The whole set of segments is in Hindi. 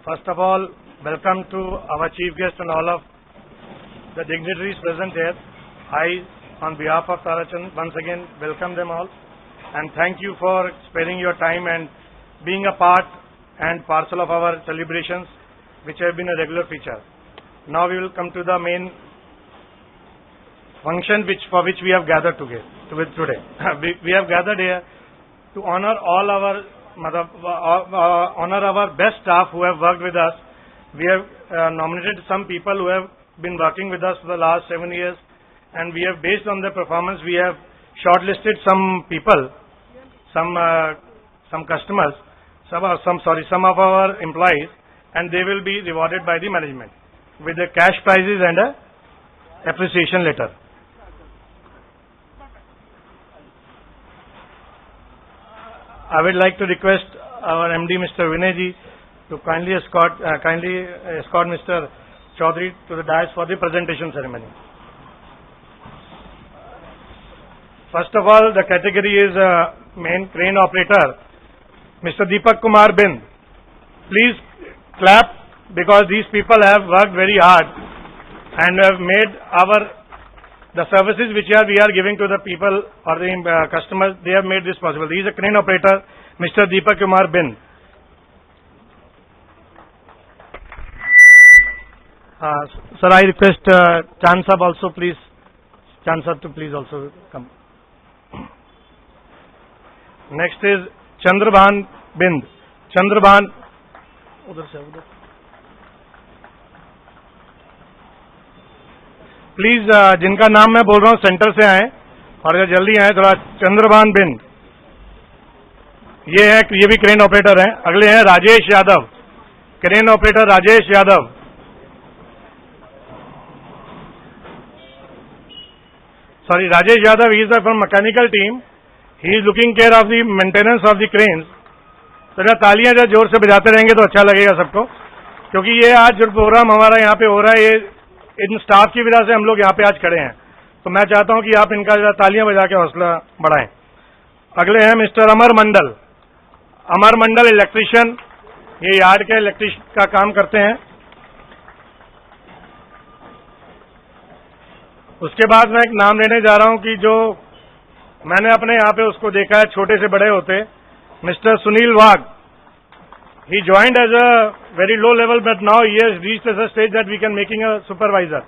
First of all, welcome to our chief guest and all of the dignitaries present here. I, on behalf of Tarachand, once again welcome them all and thank you for sparing your time and being a part and parcel of our celebrations, which have been a regular feature. Now we will come to the main function for which we have gathered today. We have gathered here to honor all our best staff who have worked with us. We have nominated some people who have been working with us for the last 7 years, and we have, based on their performance, we have shortlisted some people, some customers, some of our employees, and they will be rewarded by the management with the cash prizes and a appreciation letter. I would like to request our MD, Mr. Vinay ji, to kindly escort Mr. Chaudhary to the dais for the presentation ceremony. First of all, the category is main crane operator, Mr. Deepak Kumar Bind. Please clap, because these people have worked very hard and have made the services which we are giving to the people or the customers, they have made this possible. He is a crane operator, Mr. Deepak Kumar Bind. Sir, I request Chand Sahab also, please. Chand Sahab to please also come. Next is Chandrabhan Bind. Chandrabhan. Please जिनका नाम मैं बोल रहा हूँ सेंटर से आए और अगर जल्दी आए थोड़ा. चंद्रभान बिंद, ये भी क्रेन ऑपरेटर हैं. अगले हैं Rajesh Yadav, crane operator Rajesh Yadav. Sorry, Rajesh Yadav, he is from mechanical team. He is looking care of the maintenance of the cranes. तो जरा तालियां जरा जोर से बजाते रहेंगे तो अच्छा लगेगा सबको, क्योंकि ये आज जो प्रोग्राम हमारा यहाँ पे हो रहा है, ये इन स्टाफ की वजह से हम लोग यहाँ पे आज खड़े हैं. तो मैं चाहता हूं कि आप इनका जरा तालियां बजा के हौसला बढ़ाएं. अगले हैं मिस्टर अमर मंडल. अमर मंडल इलेक्ट्रीशियन, ये यार्ड के इलेक्ट्रिक का काम करते हैं. उसके बाद मैं एक नाम लेने जा रहा हूं कि जो मैंने अपने यहाँ पे उसको देखा है छोटे से बड़े होते, mister Sunil Wagh. He joined as a very low level, but now he has reached as a stage that we can making a supervisor.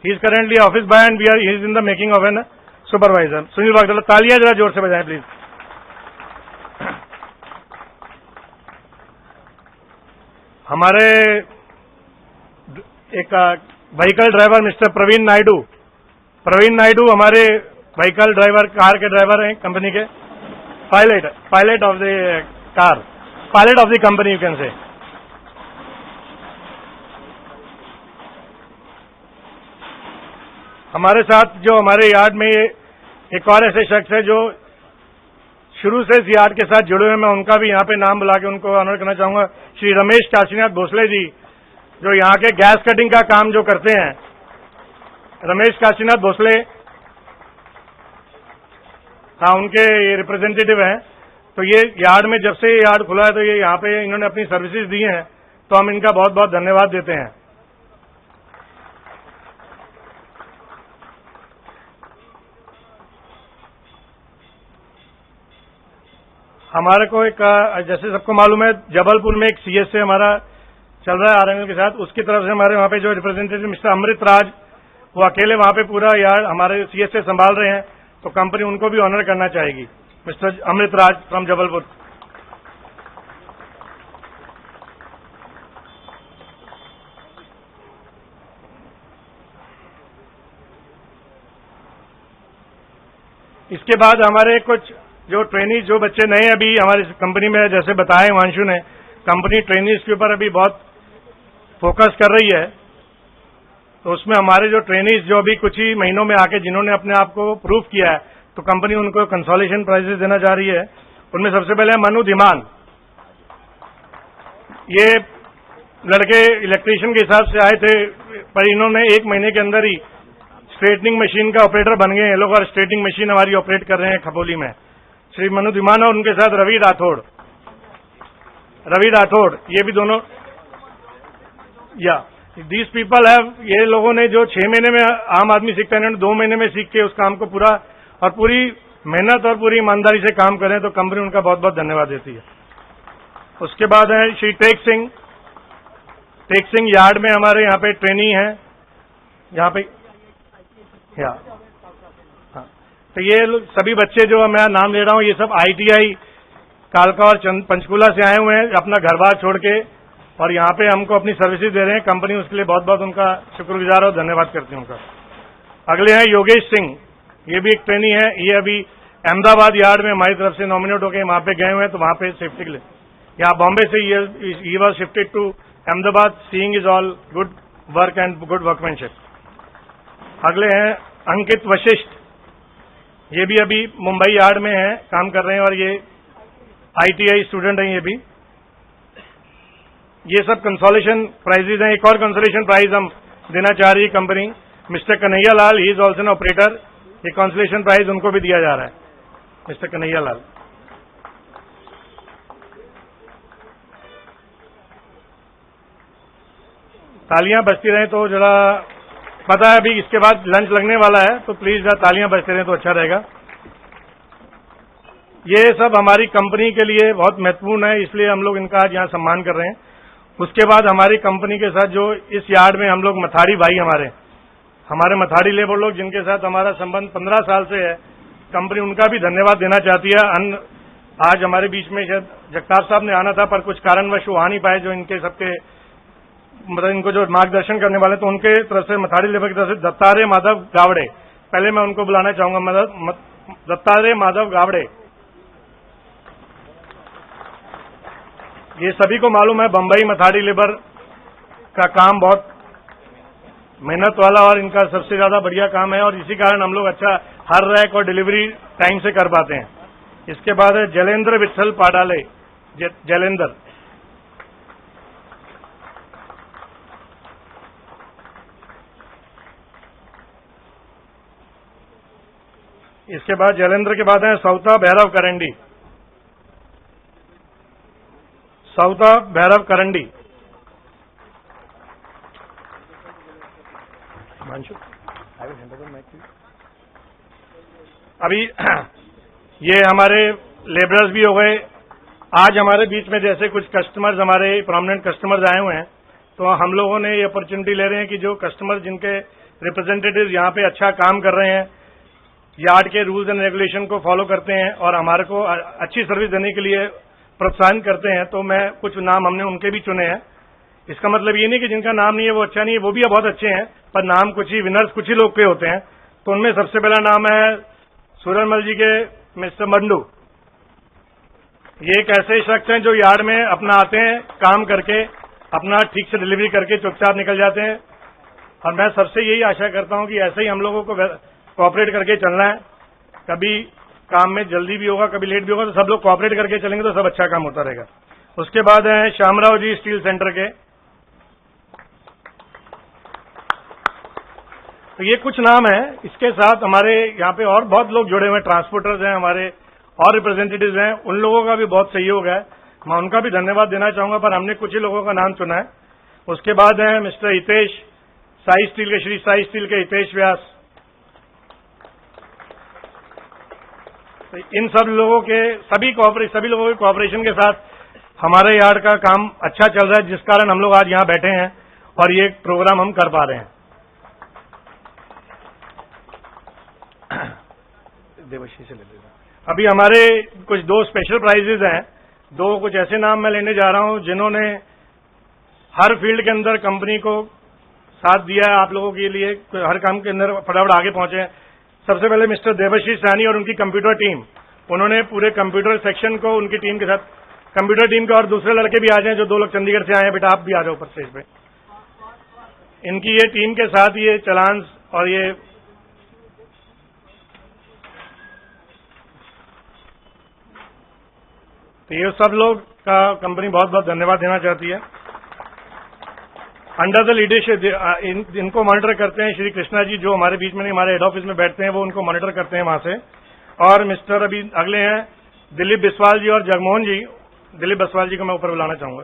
He is currently office boy and he is in the making of a supervisor. Sunil Wagh, तालियां जरा जोर से बजाएं प्लीज. हमारे एक vehicle driver mister Praveen Naidu. Praveen Naidu हमारे व्हीकल ड्राइवर, कार के ड्राइवर हैं कंपनी के. Pilot of the car, pilot of the company you can say. हमारे साथ जो हमारे यार्ड में एक और ऐसे शख्स है जो शुरू से इस यार्ड के साथ जुड़े हुए, मैं उनका भी यहाँ पे नाम बुला के उनको ऑनर करना चाहूंगा. श्री रमेश काशीनाथ भोसले जी, जो यहाँ के गैस कटिंग का काम जो करते हैं. रमेश काशीनाथ भोसले, हाँ, उनके रिप्रेजेंटेटिव हैं. तो ये यार्ड में जब से यार्ड खुला है तो ये यहाँ पे इन्होंने अपनी सर्विसेज दी हैं, तो हम इनका बहुत बहुत धन्यवाद देते हैं. हमारे को एक, जैसे सबको मालूम है, जबलपुर में एक सीएसए हमारा चल रहा है आरएनएल के साथ. उसकी तरफ से हमारे वहाँ पे जो रिप्रेजेंटेटिव मिस्टर अमृत राज, वो अकेले वहाँ पे पूरा यार्ड हमारे सीएसए संभाल रहे हैं, तो कंपनी उनको भी ऑनर करना चाहेगी. Mister Amrit Raj from Jabalpur. इसके बाद हमारे कुछ जो ट्रेनीज, जो बच्चे नए अभी हमारी कंपनी में, जैसे बताया हिमांशु ने, कंपनी ट्रेनीज के ऊपर अभी बहुत फोकस कर रही है. तो उसमें हमारे जो ट्रेनीज जो अभी कुछ ही महीनों में आके जिन्होंने अपने आप को प्रूव किया है, तो कंपनी उनको कंसोलेशन प्राइजेस देना जा रही है. उनमें सबसे पहले मनु धीमान. ये लड़के इलेक्ट्रीशियन के हिसाब से आए थे, पर इन्होंने 1 महीने के अंदर ही स्ट्रेटनिंग मशीन का ऑपरेटर बन गए. ये लोग और स्ट्रेटनिंग मशीन हमारी ऑपरेट कर रहे हैं खपोली में. श्री मनु धीमान और उनके साथ रवि राठौड़, ये भी दोनों या दीज पीपल हैव, ये लोगों ने जो 6 महीने में आम आदमी सीखता है, इन्होंने 2 महीने में सीख के उस काम को पूरा और पूरी मेहनत और पूरी ईमानदारी से काम करें, तो कंपनी उनका बहुत बहुत धन्यवाद देती है। उसके बाद है श्री टेक सिंह। टेक सिंह यार्ड में हमारे यहाँ पे ट्रेनी है, यहाँ पे या हाँ। तो ये सभी बच्चे जो मैं नाम ले रहा हूँ, ये सब ITI कालका और पंचकूला से आए हुए हैं अपना घर बार छोड़ के, और यहाँ पे हमको अपनी सर्विसेज दे रहे हैं। कंपनी उसके लिए बहुत बहुत उनका शुक्रगुजार और धन्यवाद करती हूँ उनका। अगले हैं योगेश सिंह, ये भी एक ट्रेनी है। ये अभी अहमदाबाद यार्ड में हमारी तरफ से नॉमिनेट होकर वहाँ पे गए हुए हैं, तो वहाँ पे सेफ्टी के लिए यहाँ बॉम्बे से he was shifted to Ahmedabad, seeing is all good work and good workmanship. अगले हैं अंकित वशिष्ठ, ये भी अभी मुंबई यार्ड में है, काम कर रहे हैं, और ये ITI स्टूडेंट हैं ये भी। ये सब कंसोलेशन प्राइजेज हैं। एक और कंसोलेशन प्राइज हम देना चाह रही है company, mister Kanhaiya Lal, he is also an operator. ये कंसोलेशन प्राइज उनको भी दिया जा रहा है, मिस्टर कन्हैया लाल। तालियां बजती रहें तो जरा, पता है अभी इसके बाद लंच लगने वाला है, तो प्लीज जरा तालियां बजते रहें तो अच्छा रहेगा। ये सब हमारी कंपनी के लिए बहुत महत्वपूर्ण है, इसलिए हम लोग इनका आज यहाँ सम्मान कर रहे हैं। उसके बाद हमारी कंपनी के साथ जो इस यार्ड में हम लोग मथाड़ी भाई, हमारे मथाड़ी लेबर लोग जिनके साथ हमारा संबंध 15 साल से है, कंपनी उनका भी धन्यवाद देना चाहती है। आज हमारे बीच में शायद जगताप साहब ने आना था, पर कुछ कारणवश वो आ नहीं पाए, जो इनके सबके मतलब इनको जो मार्गदर्शन करने वाले, तो उनके तरफ से मथाड़ी लेबर की तरफ से दत्तात्रेय माधव गावड़े, पहले मैं उनको बुलाना चाहूंगा, दत्तात्रेय माधव गावड़े। ये सभी को मालूम है बंबई मथाड़ी लेबर का काम बहुत मेहनत वाला और इनका सबसे ज्यादा बढ़िया काम है, और इसी कारण हम लोग अच्छा हर रैक और डिलीवरी टाइम से कर पाते हैं। इसके बाद है जलेंद्र विठल पाडाले, जलेंद्र। इसके बाद जलेंद्र के बाद है सौता भैरव करंडी, सौता भैरव करंडी। अभी ये हमारे लेबरर्स भी हो गए। आज हमारे बीच में जैसे कुछ कस्टमर्स, हमारे प्रोमिनेंट कस्टमर्स आए हुए हैं, तो हम लोगों ने ये अपॉर्चुनिटी ले रहे हैं कि जो कस्टमर जिनके रिप्रेजेंटेटिव यहाँ पे अच्छा काम कर रहे हैं, यार्ड के रूल्स एंड रेगुलेशन को फॉलो करते हैं और हमारे को अच्छी सर्विस देने के लिए प्रोत्साहन करते हैं, तो मैं कुछ नाम हमने उनके भी चुने हैं। इसका मतलब ये नहीं कि जिनका नाम नहीं है वो अच्छा नहीं है, वो भी बहुत अच्छे हैं, पर नाम कुछ ही, विनर्स कुछ ही लोग के होते हैं। तो उनमें सबसे पहला नाम है सूरजमल जी के मिस्टर मंडू। ये एक ऐसे शख्स हैं जो यार्ड में अपना आते हैं, काम करके अपना ठीक से डिलीवरी करके चुपचाप निकल जाते हैं, और मैं सबसे यही आशा करता हूं कि ऐसे ही हम लोगों को कोऑपरेट करके चलना है। कभी काम में जल्दी भी होगा, कभी लेट भी होगा, तो सब लोग कोऑपरेट करके चलेंगे तो सब अच्छा काम होता रहेगा। उसके बाद है श्यामराव जी स्टील सेंटर के। तो ये कुछ नाम है। इसके साथ हमारे यहाँ पे और बहुत लोग जुड़े हुए हैं, ट्रांसपोर्टर्स हैं हमारे और रिप्रेजेंटेटिव्स हैं, उन लोगों का भी बहुत सहयोग है, मैं उनका भी धन्यवाद देना चाहूंगा, पर हमने कुछ ही लोगों का नाम चुना है। उसके बाद है मिस्टर हितेश, साई स्टील के, श्री साई स्टील के हितेश व्यास। तो इन सब लोगों के सभी लोगों के कोऑपरेशन के साथ हमारे यार्ड का काम अच्छा चल रहा है, जिस कारण हम लोग आज यहाँ बैठे हैं और ये प्रोग्राम हम कर पा रहे हैं। देवशी से ले लेना। अभी हमारे कुछ 2 स्पेशल प्राइजेज हैं, 2 कुछ ऐसे नाम मैं लेने जा रहा हूं जिन्होंने हर फील्ड के अंदर कंपनी को साथ दिया है, आप लोगों के लिए हर काम के अंदर फटाफट आगे पहुंचे हैं। सबसे पहले मिस्टर देवशी सैनी और उनकी कंप्यूटर टीम, उन्होंने पूरे कंप्यूटर सेक्शन को उनकी टीम के साथ, कंप्यूटर टीम के और दूसरे लड़के भी आ जाएं, जो 2 लोग चंडीगढ़ से आए हैं, बेटा आप भी आ जाओ ऊपर स्टेज पे। इनकी ये टीम के साथ ये चलान और ये तो ये सब लोग का कंपनी बहुत बहुत धन्यवाद देना चाहती है। अंडर द लीडरशिप इनको मॉनिटर करते हैं श्री कृष्णा जी, जो हमारे बीच में नहीं, हमारे हेड ऑफिस में बैठते हैं, वो उनको मॉनिटर करते हैं वहां से। और मिस्टर अभी अगले हैं दिलीप बिस्वाल जी और जगमोहन जी। दिलीप बिस्वाल जी को मैं ऊपर बुलाना चाहूंगा।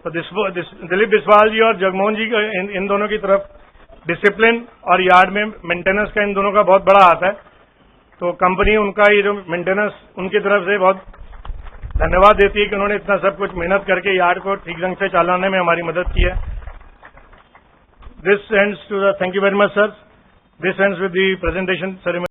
तो तो दिलीप बिस्वाल जी और जगमोहन जी का इन दोनों की तरफ डिसिप्लिन और यार्ड में मेंटेनेंस का इन दोनों का बहुत बड़ा हाथ है। तो कंपनी उनका ये जो मेंटेनेंस उनकी तरफ से बहुत धन्यवाद देती है कि उन्होंने इतना सब कुछ मेहनत करके यार्ड को ठीक ढंग से चलाने में हमारी मदद की है। This ends to the thank you very much sir. This ends with the presentation ceremony.